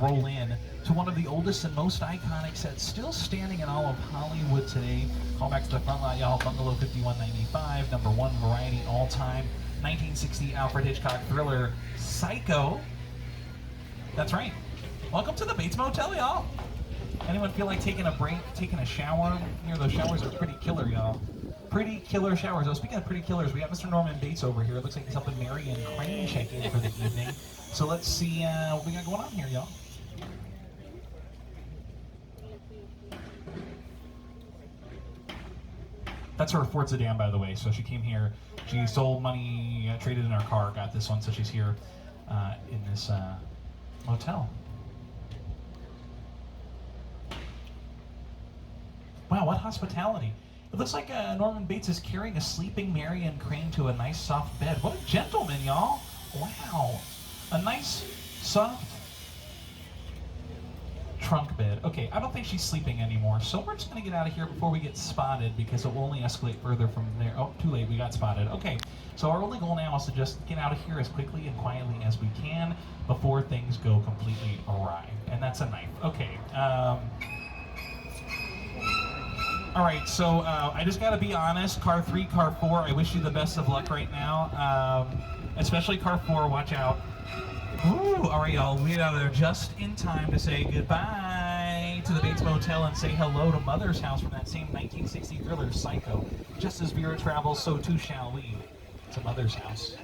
roll in to one of the oldest and most iconic sets still standing in all of Hollywood today. Call back to the front lot, y'all. Bungalow 5195, number one variety all-time 1960 Alfred Hitchcock thriller, Psycho. That's right. Welcome to the Bates Motel, y'all. Anyone feel like taking a break, taking a shower? Here, those showers are pretty killer, y'all. Pretty killer showers. Oh, speaking of pretty killers, we got Mr. Norman Bates over here. It looks like he's helping Marion Crane check in for the evening. So let's see what we got going on here, y'all. That's her Ford sedan, by the way. So she came here. She sold money, traded in her car, got this one. So she's here in this motel. Wow, what hospitality. It looks like Norman Bates is carrying a sleeping Marion Crane to a nice soft bed. What a gentleman, y'all. Wow. A nice, soft trunk bed. Okay, I don't think she's sleeping anymore, so we're just going to get out of here before we get spotted because it will only escalate further from there. Oh, too late, we got spotted. Okay, so our only goal now is to just get out of here as quickly and quietly as we can before things go completely awry. And that's a knife. Okay, all right, so I just got to be honest. Car 3, car 4, I wish you the best of luck right now. Especially car 4, watch out. Ooh, all right, y'all, we get out of there just in time to say goodbye to the Bates Motel and say hello to Mother's House from that same 1960 thriller, Psycho. Just as Vera travels, so too shall we to Mother's House.